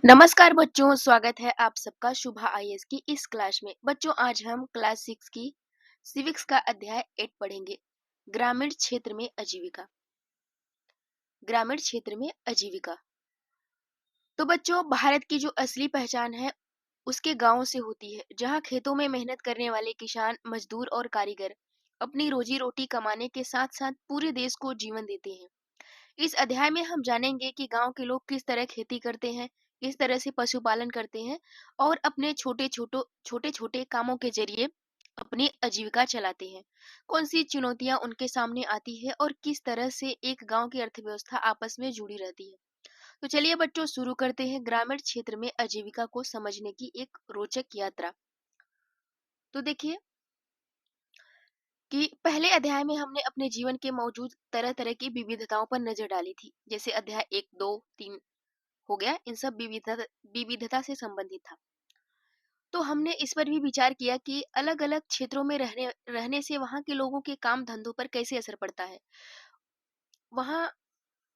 नमस्कार बच्चों, स्वागत है आप सबका शुभा आईएएस की इस क्लास में। बच्चों, आज हम क्लास 6 की सिविक्स का अध्याय 8 पढ़ेंगे। ग्रामीण क्षेत्र में आजीविका। ग्रामीण क्षेत्र में आजीविका। तो बच्चों, भारत की जो असली पहचान है उसके गांवों से होती है, जहां खेतों में मेहनत करने वाले किसान, मजदूर और कारीगर अपनी रोजी रोटी कमाने के साथ साथ पूरे देश को जीवन देते हैं। इस अध्याय में हम जानेंगे कि गांव के लोग किस तरह खेती करते हैं, किस तरह से पशुपालन करते हैं और अपने छोटे छोटे कामों के जरिए अपनी आजीविका चलाते हैं। कौन सी चुनौतियां उनके सामने आती है और किस तरह से एक गांव की अर्थव्यवस्था आपस में जुड़ी रहती है। तो चलिए बच्चों, शुरू करते हैं ग्रामीण क्षेत्र में आजीविका को समझने की एक रोचक यात्रा। तो देखिए कि पहले अध्याय में हमने अपने जीवन के मौजूद तरह तरह की विविधताओं पर नजर डाली थी। जैसे अध्याय 1, 2, 3 हो गया, इन सब विविधता से संबंधित था। तो हमने इस पर भी विचार किया कि अलग अलग क्षेत्रों में रहने रहने से वहाँ के लोगों के काम धंधों पर कैसे असर पड़ता है। वहाँ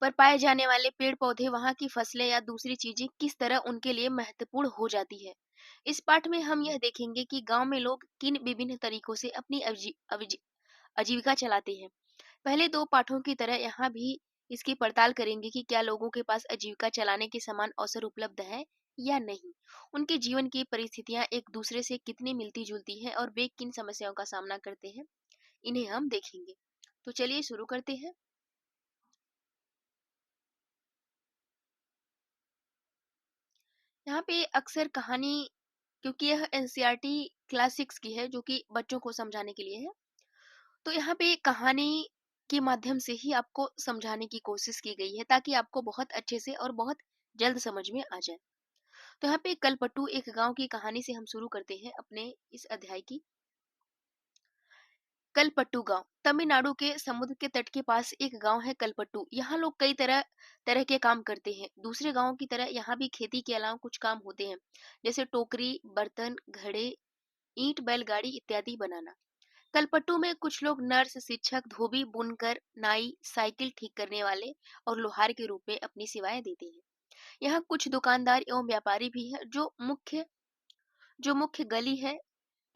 पर पाए जाने वाले पेड़ पौधे, वहाँ की फसलें या दूसरी चीजें किस तरह उनके लिए महत्वपूर्ण हो जाती है। इस पाठ में हम यह देखेंगे कि गांव में लोग किन विभिन्न तरीकों से अपनी आजीविका चलाते हैं। पहले दो पाठों की तरह यहाँ भी इसकी पड़ताल करेंगे कि क्या लोगों के पास आजीविका चलाने के समान अवसर उपलब्ध है या नहीं। उनके जीवन की परिस्थितियां एक दूसरे से कितनी मिलती जुलती हैं और वे किन समस्याओं का सामना करते हैं, इन्हें हम देखेंगे। तो चलिए शुरू करते हैं। यहाँ पे अक्सर कहानी, क्योंकि यह एनसीईआरटी क्लास 6 की है जो कि बच्चों को समझाने के लिए है, तो यहाँ पे कहानी के माध्यम से ही आपको समझाने की कोशिश की गई है ताकि आपको बहुत अच्छे से और बहुत जल्द समझ में आ जाए। तो यहाँ पे कलपट्टू एक गांव की कहानी से हम शुरू करते हैं अपने इस अध्याय की। कलपट्टू गांव तमिलनाडु के समुद्र के तट के पास एक गांव है कलपट्टू। यहाँ लोग कई तरह तरह के काम करते हैं। दूसरे गांवों की तरह यहाँ भी खेती के अलावा कुछ काम होते हैं, जैसे टोकरी, बर्तन, घड़े, ईंट, बैलगाड़ी इत्यादि बनाना। कलपट्टू में कुछ लोग नर्स, शिक्षक, धोबी, बुनकर, नाई, साइकिल ठीक करने वाले और लोहार के रूप में अपनी सेवाएं देते हैं। यहाँ कुछ दुकानदार एवं व्यापारी भी हैं। जो मुख्य गली है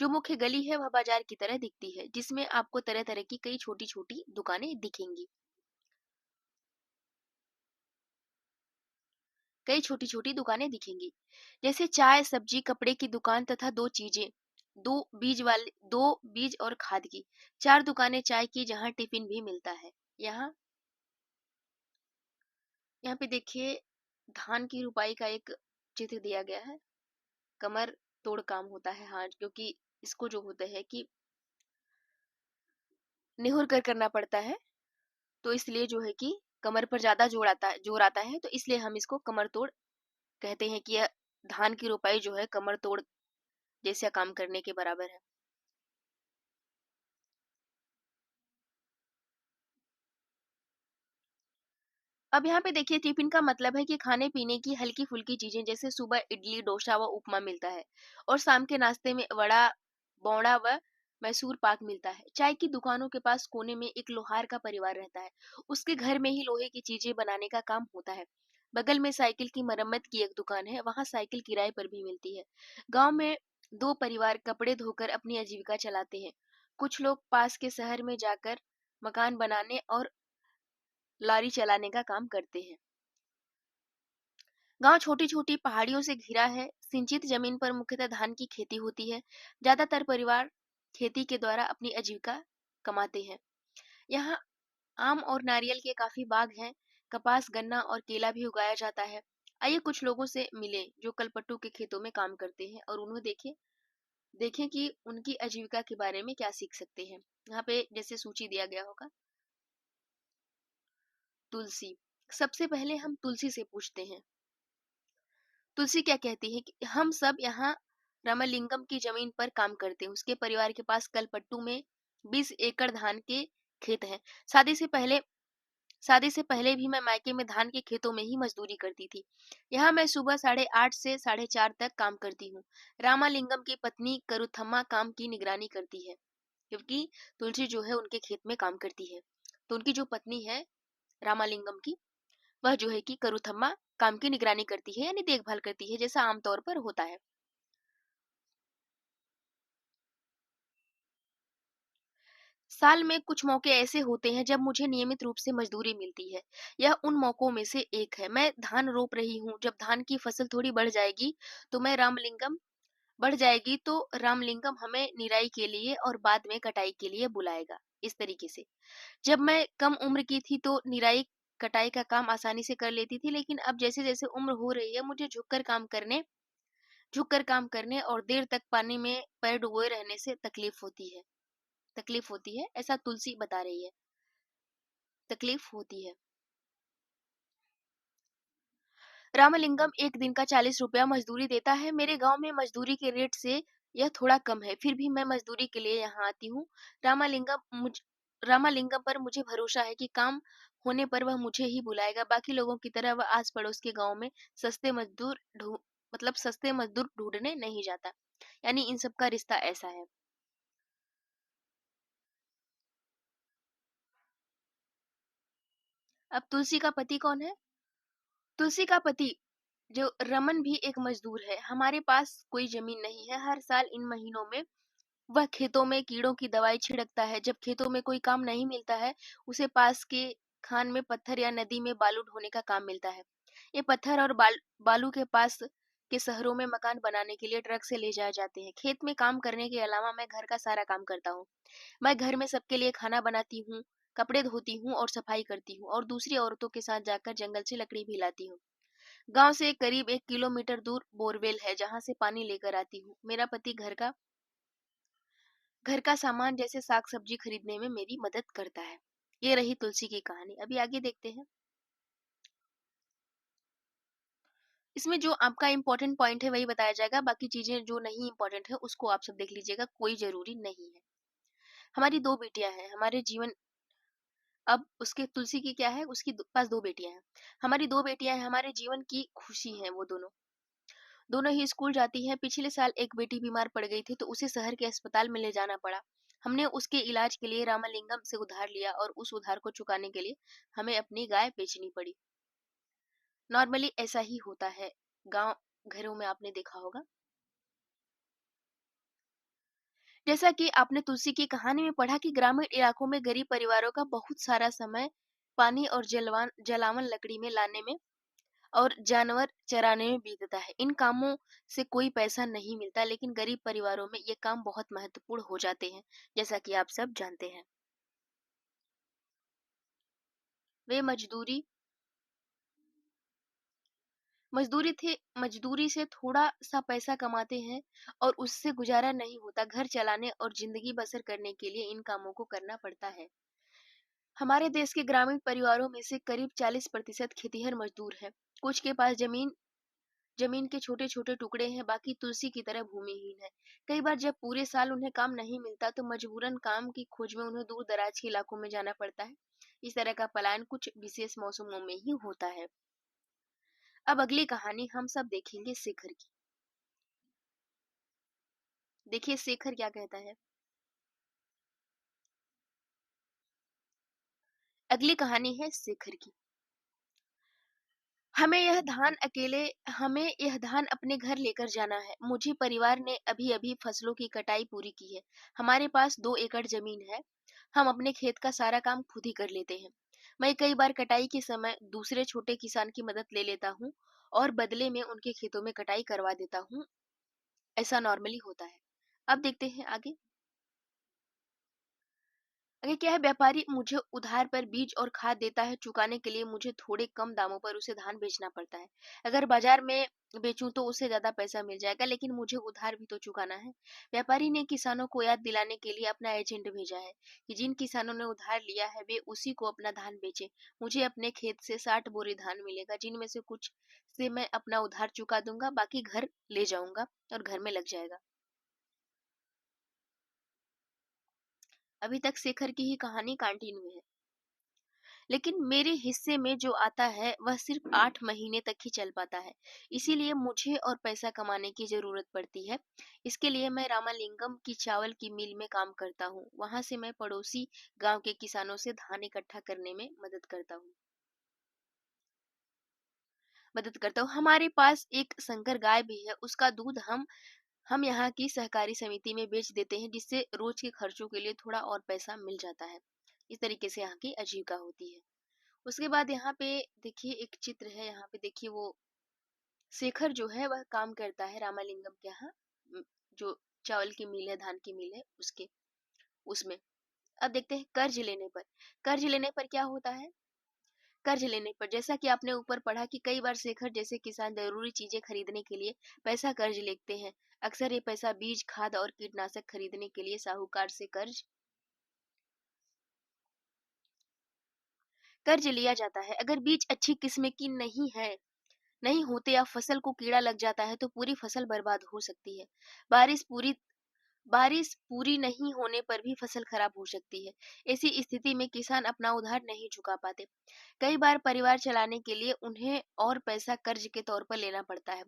जो मुख्य गली है वह बाजार की तरह दिखती है, जिसमें आपको तरह तरह की कई छोटी छोटी दुकानें दिखेंगी, जैसे चाय, सब्जी, कपड़े की दुकान तथा दो बीज और खाद की, चार दुकानें चाय की जहाँ टिफिन भी मिलता है। यहाँ यहाँ पे देखिए धान की रुपाई का एक चित्र दिया गया है। कमर तोड़ काम होता है, हाँ, क्योंकि इसको जो होता है कि निहुर कर करना पड़ता है, तो इसलिए जो है कि कमर पर ज्यादा जोर आता है, तो इसलिए हम इसको कमर तोड़ कहते हैं कि यह धान की रुपाई जो है कमर तोड़ जैसा काम करने के बराबर है। अब यहाँ पे देखिए टिफिन का मतलब है कि खाने पीने की हल्की फुल्की चीजें, जैसे सुबह इडली, डोसा व उपमा मिलता है और शाम के नाश्ते में वड़ा, बौड़ा व मैसूर पाक मिलता है। चाय की दुकानों के पास कोने में एक लोहार का परिवार रहता है। उसके घर में ही लोहे की चीजें बनाने का काम होता है। बगल में साइकिल की मरम्मत की एक दुकान है, वहां साइकिल किराए पर भी मिलती है। गांव में दो परिवार कपड़े धोकर अपनी आजीविका चलाते हैं। कुछ लोग पास के शहर में जाकर मकान बनाने और लारी चलाने का काम करते हैं। गांव छोटी छोटी पहाड़ियों से घिरा है। सिंचित जमीन पर मुख्यतः धान की खेती होती है। ज्यादातर परिवार खेती के द्वारा अपनी आजीविका कमाते हैं। यहाँ आम और नारियल के काफी बाग हैं। कपास, गन्ना और केला भी उगाया जाता है। आइए कुछ लोगों से मिले जो कलपट्टू के खेतों में काम करते हैं और उन्हें देखें कि उनकी आजीविका के बारे में क्या सीख सकते हैं। यहाँ पे जैसे सूची दिया गया होगा। तुलसी। सबसे पहले हम तुलसी से पूछते हैं, तुलसी क्या कहती है कि हम सब यहाँ रामलिंगम की जमीन पर काम करते हैं। उसके परिवार के पास कलपट्टू में 20 एकड़ धान के खेत हैं। शादी से पहले शादी से पहले भी मैं मायके में धान के खेतों में ही मजदूरी करती थी। यहाँ मैं सुबह 8:30 से 4:30 तक काम करती हूँ। रामालिंगम की पत्नी करुथम्मा काम की निगरानी करती है, क्योंकि तुलसी जो है उनके खेत में काम करती है। तो उनकी जो पत्नी है रामालिंगम की, वह जो है कि करुथम्मा काम की निगरानी करती है यानी देखभाल करती है, जैसा आमतौर पर होता है। साल में कुछ मौके ऐसे होते हैं जब मुझे नियमित रूप से मजदूरी मिलती है। यह उन मौकों में से एक है। मैं धान रोप रही हूँ, जब धान की फसल थोड़ी तो मैं रामलिंगम बढ़ जाएगी तो रामलिंगम हमें निराई के लिए और बाद में कटाई के लिए बुलाएगा। इस तरीके से। जब मैं कम उम्र की थी तो निराई कटाई का काम आसानी से कर लेती थी, लेकिन अब जैसे-जैसे उम्र हो रही है मुझे झुककर काम करने और देर तक पानी में पैर डुबोए रहने से तकलीफ होती है, ऐसा तुलसी बता रही है। तकलीफ होती है। रामलिंगम एक दिन का 40 रुपया मजदूरी देता है। मेरे गांव में मजदूरी के रेट से यह थोड़ा कम है, फिर भी मैं मजदूरी के लिए यहाँ आती हूँ। रामालिंगम मुझ रामालिंगम पर मुझे भरोसा है कि काम होने पर वह मुझे ही बुलाएगा। बाकी लोगों की तरह वह आस पड़ोस के गांव में सस्ते मजदूर ढूंढ सस्ते मजदूर ढूंढने नहीं जाता। यानी इन सब का रिश्ता ऐसा है। अब तुलसी का पति कौन है? तुलसी का पति जो रमन भी एक मजदूर है। हमारे पास कोई जमीन नहीं है। हर साल इन महीनों में वह खेतों में कीड़ों की दवाई छिड़कता है। जब खेतों में कोई काम नहीं मिलता है, उसे पास के खान में पत्थर या नदी में बालू ढोने का काम मिलता है। ये पत्थर और बालू के पास के शहरों में मकान बनाने के लिए ट्रक से ले जाए जाते हैं। खेत में काम करने के अलावा मैं घर का सारा काम करता हूँ। मैं घर में सबके लिए खाना बनाती हूँ, कपड़े धोती हूँ और सफाई करती हूँ और दूसरी औरतों के साथ जाकर जंगल से लकड़ी भी लाती हूँ। गांव से करीब 1 किलोमीटर दूर बोरवेल है जहां से पानी लेकर आती हूँ। मेरा पति घर का सामान जैसे साग सब्जी खरीदने में मेरी मदद करता है। ये रही तुलसी की कहानी। अभी आगे देखते हैं। इसमें जो आपका इम्पोर्टेंट पॉइंट है वही बताया जाएगा, बाकी चीजें जो नहीं इम्पोर्टेंट है उसको आप सब देख लीजिएगा, कोई जरूरी नहीं है। हमारी दो बेटियां हैं हमारे जीवन। अब उसके तुलसी की क्या है, उसकी पास दो बेटियां हैं। हमारी दो बेटियां हैं, हमारे जीवन की खुशी हैं वो दोनों। दोनों ही स्कूल जाती हैं। पिछले साल एक बेटी बीमार पड़ गई थी तो उसे शहर के अस्पताल में ले जाना पड़ा। हमने उसके इलाज के लिए रामालिंगम से उधार लिया और उस उधार को चुकाने के लिए हमें अपनी गाय बेचनी पड़ी। नॉर्मली ऐसा ही होता है गांव घरों में, आपने देखा होगा। जैसा कि आपने तुलसी की कहानी में पढ़ा कि ग्रामीण इलाकों में गरीब परिवारों का बहुत सारा समय पानी और जलावन लकड़ी में लाने में और जानवर चराने में बीतता है। इन कामों से कोई पैसा नहीं मिलता, लेकिन गरीब परिवारों में ये काम बहुत महत्वपूर्ण हो जाते हैं, जैसा कि आप सब जानते हैं। वे मजदूरी से थोड़ा सा पैसा कमाते हैं और उससे गुजारा नहीं होता। घर चलाने और जिंदगी बसर करने के लिए इन कामों को करना पड़ता है। हमारे देश के ग्रामीण परिवारों में से करीब 40% खेतिहर मजदूर हैं। कुछ के पास जमीन के छोटे छोटे टुकड़े हैं, बाकी तुलसी की तरह भूमिहीन है। कई बार जब पूरे साल उन्हें काम नहीं मिलता तो मजबूरन काम की खोज में उन्हें दूर दराज के इलाकों में जाना पड़ता है। इस तरह का पलायन कुछ विशेष मौसमों में ही होता है। अब अगली कहानी हम सब देखेंगे शेखर की। देखिए शेखर क्या कहता है। अगली कहानी है शेखर की। हमें यह धान अपने घर लेकर जाना है। मुझे परिवार ने अभी अभी फसलों की कटाई पूरी की है। हमारे पास 2 एकड़ जमीन है। हम अपने खेत का सारा काम खुद ही कर लेते हैं। मैं कई बार कटाई के समय दूसरे छोटे किसान की मदद ले लेता हूँ और बदले में उनके खेतों में कटाई करवा देता हूँ। ऐसा नॉर्मली होता है। अब देखते हैं आगे। अगर क्या है, व्यापारी मुझे उधार पर बीज और खाद देता है। चुकाने के लिए मुझे थोड़े कम दामों पर उसे धान बेचना पड़ता है। अगर बाजार में बेचूं तो उससे ज्यादा पैसा मिल जाएगा, लेकिन मुझे उधार भी तो चुकाना है। व्यापारी ने किसानों को याद दिलाने के लिए अपना एजेंट भेजा है कि जिन किसानों ने उधार लिया है वे उसी को अपना धान बेचे। मुझे अपने खेत से 60 बोरी धान मिलेगा, जिनमें से कुछ से मैं अपना उधार चुका दूंगा, बाकी घर ले जाऊंगा और घर में लग जाएगा। अभी तक शेखर की ही कहानी कंटिन्यू है, लेकिन मेरे हिस्से में जो आता है वह सिर्फ 8 महीने तक ही चल पाता है। इसीलिए मुझे और पैसा कमाने की जरूरत पड़ती है। इसके लिए मैं रामालिंगम की चावल की मिल में काम करता हूँ। वहां से मैं पड़ोसी गांव के किसानों से धान इकट्ठा करने में मदद करता हूँ। मदद करता हूँ। हमारे पास एक संकर गाय भी है, उसका दूध हम यहाँ की सहकारी समिति में बेच देते हैं, जिससे रोज के खर्चों के लिए थोड़ा और पैसा मिल जाता है। इस तरीके से यहाँ की आजीविका होती है। उसके बाद यहाँ पे देखिए एक चित्र है, यहाँ पे देखिए वो शेखर जो है वह काम करता है रामालिंगम के यहाँ, जो चावल की मिल है, धान की मिल है, उसके उसमें। अब देखते हैं कर्ज लेने पर क्या होता है। कर्ज लेने पर जैसा कि आपने ऊपर पढ़ा कि कई बार शेखर जैसे किसान जरूरी चीजें खरीदने के लिए पैसा कर्ज लेते हैं। अक्सर ये पैसा बीज, खाद और कीटनाशक खरीदने के लिए साहूकार से कर्ज लिया जाता है। अगर बीज अच्छी किस्म की नहीं होते या फसल को कीड़ा लग जाता है तो पूरी फसल बर्बाद हो सकती है। बारिश पूरी बारिश पूरी नहीं होने पर भी फसल खराब हो सकती है। ऐसी स्थिति में किसान अपना उधार नहीं चुका पाते। कई बार परिवार चलाने के लिए उन्हें और पैसा कर्ज के तौर पर लेना पड़ता है।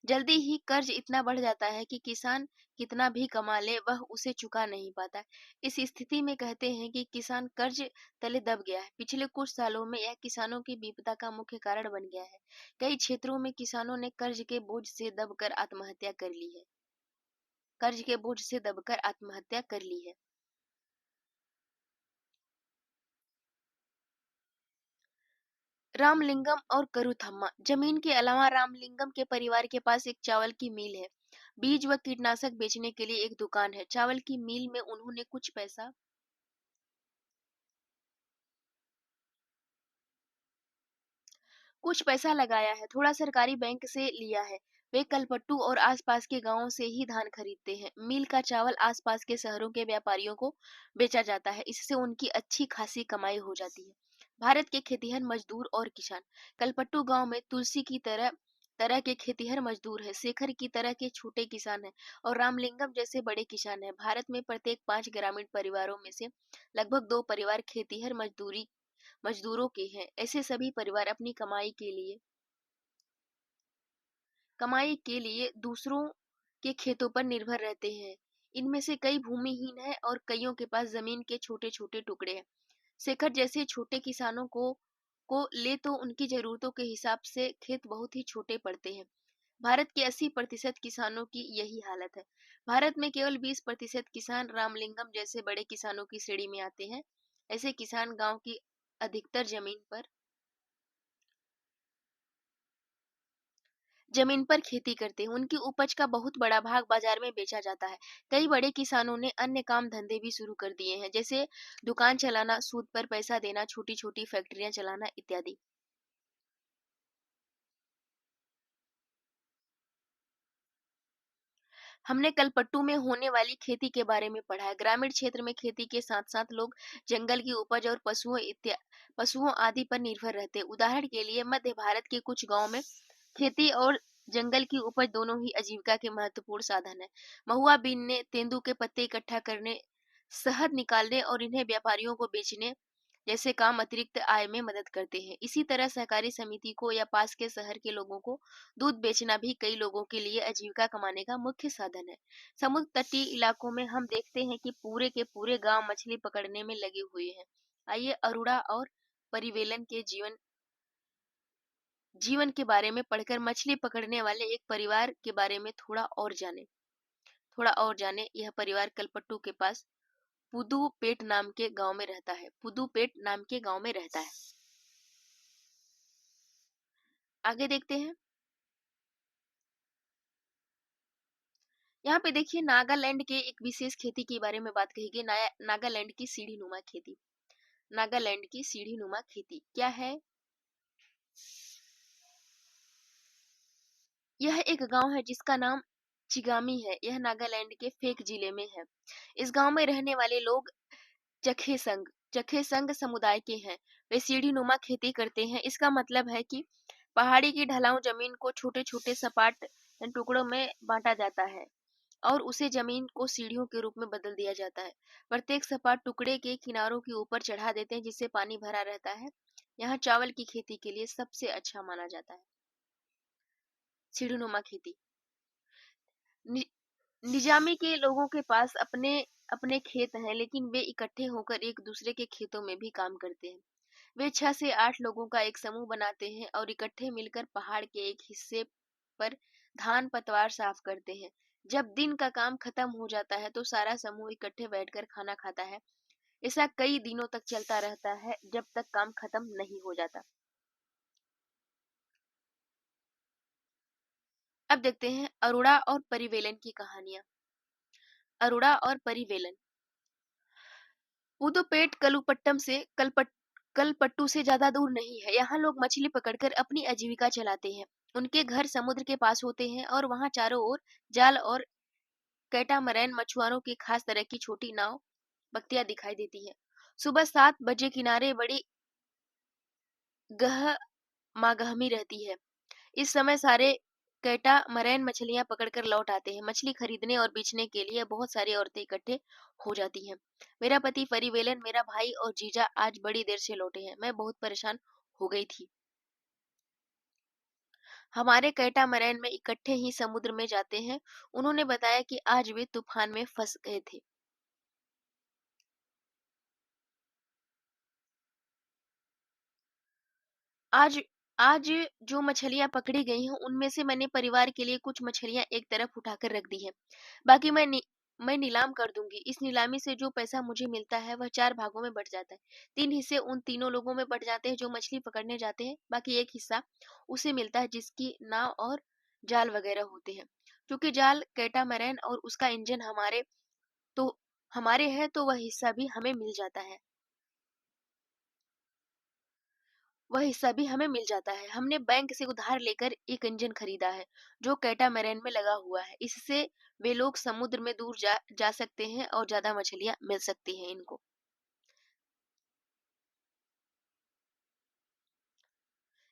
जल्दी ही कर्ज इतना बढ़ जाता है कि किसान कितना भी कमा ले वह उसे चुका नहीं पाता। इस स्थिति में कहते हैं कि किसान कर्ज तले दब गया है। पिछले कुछ सालों में यह किसानों की विपदा का मुख्य कारण बन गया है। कई क्षेत्रों में किसानों ने कर्ज के बोझ से दबकर आत्महत्या कर ली है। रामलिंगम और करूथम्मा। जमीन के अलावा रामलिंगम के परिवार के पास एक चावल की मिल है। बीज व कीटनाशक बेचने के लिए एक दुकान है। चावल की मिल में उन्होंने कुछ पैसा लगाया है, थोड़ा सरकारी बैंक से लिया है। वे कलपट्टू और आसपास के गांवों से ही धान खरीदते हैं। मिल का चावल आसपास के शहरों के व्यापारियों को बेचा जाता है। इससे उनकी अच्छी खासी कमाई हो जाती है। भारत के खेतिहर मजदूर और किसान। कलपट्टू गांव में तुलसी की तरह तरह के खेतिहर मजदूर है, शेखर की तरह के छोटे किसान हैं और रामलिंगम जैसे बड़े किसान हैं। भारत में प्रत्येक 5 ग्रामीण परिवारों में से लगभग 2 परिवार खेतिहर मजदूरों के हैं। ऐसे सभी परिवार अपनी कमाई के लिए दूसरों के खेतों पर निर्भर रहते हैं। इनमें से कई भूमिहीन हैं और कईयों के पास जमीन के छोटे-छोटे टुकड़े हैं। शेखर जैसे छोटे किसानों को ले तो उनकी जरूरतों के हिसाब से खेत बहुत ही छोटे पड़ते हैं। भारत के 80% किसानों की यही हालत है। भारत में केवल 20% किसान रामलिंगम जैसे बड़े किसानों की श्रेणी में आते हैं। ऐसे किसान गांव की अधिकतर जमीन पर खेती करते हैं। उनकी उपज का बहुत बड़ा भाग बाजार में बेचा जाता है। कई बड़े किसानों ने अन्य काम धंधे भी शुरू कर दिए हैं, जैसे दुकान चलाना, सूद पर पैसा देना, छोटी-छोटी फैक्ट्रियां चलाना इत्यादि। हमने कलपट्टू में होने वाली खेती के बारे में पढ़ा है। ग्रामीण क्षेत्र में खेती के साथ-साथ लोग जंगल की उपज और पशुओं आदि पर निर्भर रहते हैं। उदाहरण के लिए मध्य भारत के कुछ गांवों में खेती और जंगल की उपज दोनों ही आजीविका के महत्वपूर्ण साधन है। महुआ बीनने, तेंदू के पत्ते इकट्ठा करने, शहद निकालने और इन्हें व्यापारियों को बेचने जैसे काम अतिरिक्त आय में मदद करते हैं। इसी तरह सहकारी समिति को या पास के शहर के लोगों को दूध बेचना भी कई लोगों के लिए आजीविका कमाने का मुख्य साधन है। समुद्र तटीय इलाकों में हम देखते हैं कि पूरे के पूरे गांव मछली पकड़ने में लगे हुए हैं। आइए अरुणा और परिवेलन के जीवन जीवन के बारे में पढ़कर मछली पकड़ने वाले एक परिवार के बारे में थोड़ा और जाने। यह परिवार कलपट्टू के पास पुदुपेट नाम के गांव में रहता है। आगे देखते हैं। यहाँ पे देखिए नागालैंड के एक विशेष खेती के बारे में बात कही गई। नागालैंड की सीढ़ी नुमा खेती क्या है। यह एक गांव है जिसका नाम चिगामी है। यह नागालैंड के फेक जिले में है। इस गांव में रहने वाले लोग चखेसंग समुदाय के हैं। वे सीढ़ी नुमा खेती करते हैं। इसका मतलब है कि पहाड़ी की ढलाऊ जमीन को छोटे छोटे सपाट टुकड़ों में बांटा जाता है और उसे जमीन को सीढ़ियों के रूप में बदल दिया जाता है। प्रत्येक सपाट टुकड़े के किनारों के ऊपर चढ़ा देते हैं जिससे पानी भरा रहता है। यहाँ चावल की खेती के लिए सबसे अच्छा माना जाता है। सीढ़ीनुमा खेती। नि, निजामी के लोगों के पास अपने अपने खेत हैं, लेकिन वे इकट्ठे होकर एक दूसरे के खेतों में भी काम करते हैं। वे 6 से 8 लोगों का एक समूह बनाते हैं और इकट्ठे मिलकर पहाड़ के एक हिस्से पर धान पतवार साफ करते हैं। जब दिन का काम खत्म हो जाता है तो सारा समूह इकट्ठे बैठकर खाना खाता है। ऐसा कई दिनों तक चलता रहता है जब तक काम खत्म नहीं हो जाता। अब देखते हैं अरोड़ा और परिवेलन की कहानियां। अरोड़ा और परिवेलन। पुदुपेट कलुपट्टम से कलपट्टू से ज्यादा दूर नहीं है। यहाँ लोग मछली पकड़कर अपनी आजीविका चलाते हैं। उनके घर समुद्र के पास होते हैं और वहाँ चारों ओर जाल और कैटामरैन मछुआरों की खास तरह की छोटी नाव बख्तियार दिखाई देती है। सुबह 7 बजे किनारे बड़ी गह मागहमी रहती है। इस समय सारे कैटामरैन मछलियां पकड़कर लौट आते हैं। मछली खरीदने और बेचने के लिए बहुत सारी औरतें इकट्ठे हो जाती हैं। मेरा पति परिवेलन, मेरा भाई और जीजा आज बड़ी देर से लौटे हैं। मैं बहुत परेशान हो गई थी। हमारे कैटामरैन में इकट्ठे ही समुद्र में जाते हैं। उन्होंने बताया कि आज वे तूफान में फंस गए थे। आज आज जो मछलियां पकड़ी गई हैं उनमें से मैंने परिवार के लिए कुछ मछलियां एक तरफ उठाकर रख दी हैं। बाकी मैं नीलाम कर दूंगी। इस नीलामी से जो पैसा मुझे मिलता है वह 4 भागों में बट जाता है। 3 हिस्से उन तीनों लोगों में बट जाते हैं जो मछली पकड़ने जाते हैं। बाकी एक हिस्सा उसे मिलता है जिसकी नाव और जाल वगैरह होते हैं। क्योंकि जाल कैटामैरन और उसका इंजन तो हमारे है तो वह हिस्सा भी हमें मिल जाता है। वह हिस्सा भी हमें मिल जाता है। हमने बैंक से उधार लेकर एक इंजन खरीदा है जो कैटामैरन में लगा हुआ है। इससे वे लोग समुद्र में दूर जा सकते हैं और ज्यादा मछलियां मिल सकती हैं इनको।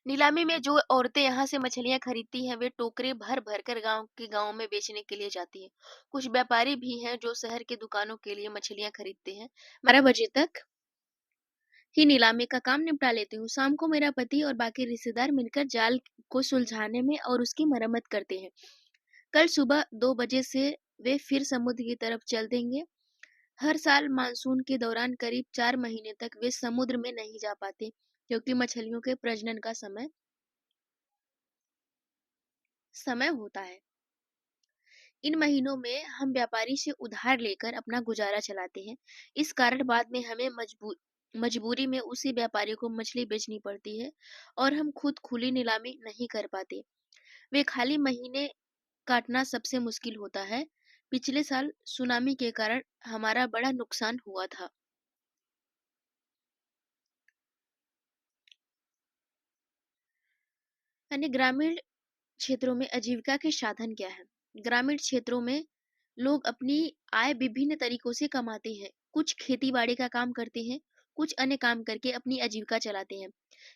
नीलामी में जो औरतें यहाँ से मछलियां खरीदती हैं वे टोकरे भर भर कर गांव में बेचने के लिए जाती हैं। कुछ व्यापारी भी हैं जो शहर के दुकानों के लिए मछलियां खरीदते हैं। 12 बजे तक ही नीलामी का काम निपटा लेती हूँ। शाम को मेरा पति और बाकी रिश्तेदार मिलकर जाल को सुलझाने में और उसकी मरम्मत करते हैं। कल सुबह 2 बजे से वे फिर समुद्र की तरफ चल देंगे। हर साल मानसून के दौरान करीब 4 महीने तक वे समुद्र में नहीं जा पाते क्योंकि मछलियों के प्रजनन का समय होता है। इन महीनों में हम व्यापारी से उधार लेकर अपना गुजारा चलाते हैं। इस कारण बाद में हमें मजबूरी में उसी व्यापारी को मछली बेचनी पड़ती है और हम खुद खुली नीलामी नहीं कर पाते। वे खाली महीने काटना सबसे मुश्किल होता है। पिछले साल सुनामी के कारण हमारा बड़ा नुकसान हुआ था। यानी ग्रामीण क्षेत्रों में आजीविका के साधन क्या है? ग्रामीण क्षेत्रों में लोग अपनी आय विभिन्न तरीकों से कमाते हैं। कुछ खेती बाड़ी का काम करते हैं, कुछ अन्य काम करके अपनी आजीविका चलाते हैं।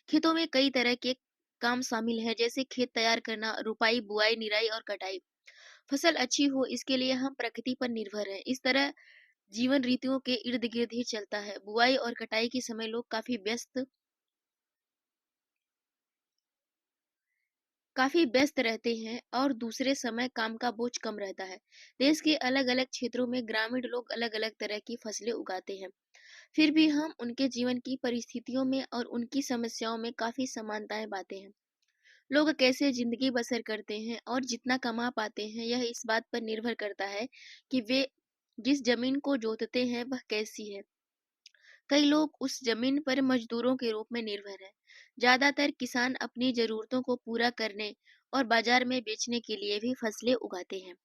खेतों में कई तरह के काम शामिल हैं जैसे खेत तैयार करना, रुपाई, बुआई, निराई और कटाई। फसल अच्छी हो इसके लिए हम प्रकृति पर निर्भर हैं। इस तरह जीवन ऋतुओं के इर्द गिर्द ही चलता है। बुआई और कटाई के समय लोग काफी व्यस्त रहते हैं और दूसरे समय काम का बोझ कम रहता है। देश के अलग अलग क्षेत्रों में ग्रामीण लोग अलग अलग तरह की फसलें उगाते हैं। फिर भी हम उनके जीवन की परिस्थितियों में और उनकी समस्याओं में काफी समानताएं पाते हैं। लोग कैसे जिंदगी बसर करते हैं और जितना कमा पाते हैं यह इस बात पर निर्भर करता है कि वे जिस जमीन को जोतते हैं वह कैसी है। कई लोग उस जमीन पर मजदूरों के रूप में निर्भर हैं। ज्यादातर किसान अपनी जरूरतों को पूरा करने और बाजार में बेचने के लिए भी फसलें उगाते हैं।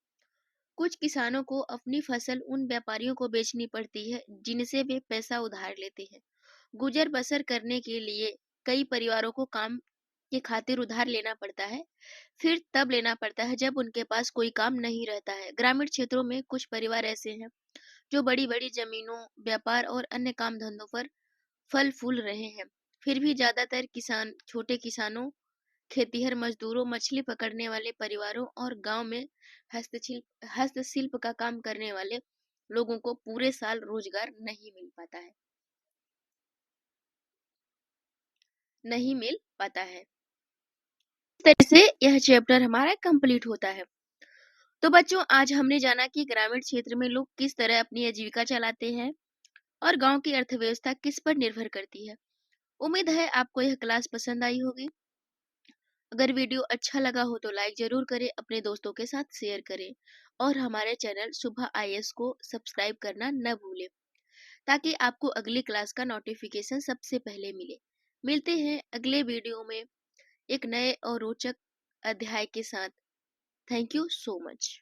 कुछ किसानों को अपनी फसल उन व्यापारियों को बेचनी पड़ती है जिनसे वे पैसा उधार लेते हैं। गुजर बसर करने के लिए कई परिवारों को काम के खातिर उधार लेना पड़ता है। फिर तब लेना पड़ता है जब उनके पास कोई काम नहीं रहता है। ग्रामीण क्षेत्रों में कुछ परिवार ऐसे हैं जो बड़ी-बड़ी जमीनों, व्यापार और अन्य काम धंधों पर फल फूल रहे हैं। फिर भी ज्यादातर किसान छोटे किसानों, खेतीहर मजदूरों, मछली पकड़ने वाले परिवारों और गांव में हस्तशिल्प का काम करने वाले लोगों को पूरे साल रोजगार नहीं मिल पाता है। इस तरह से यह चैप्टर हमारा कंप्लीट होता है। तो बच्चों आज हमने जाना कि ग्रामीण क्षेत्र में लोग किस तरह अपनी आजीविका चलाते हैं और गांव की अर्थव्यवस्था किस पर निर्भर करती है। उम्मीद है आपको यह क्लास पसंद आई होगी। अगर वीडियो अच्छा लगा हो तो लाइक जरूर करें, अपने दोस्तों के साथ शेयर करें और हमारे चैनल शुभा आईएएस को सब्सक्राइब करना न भूलें ताकि आपको अगली क्लास का नोटिफिकेशन सबसे पहले मिले। मिलते हैं अगले वीडियो में एक नए और रोचक अध्याय के साथ। Thank you so much.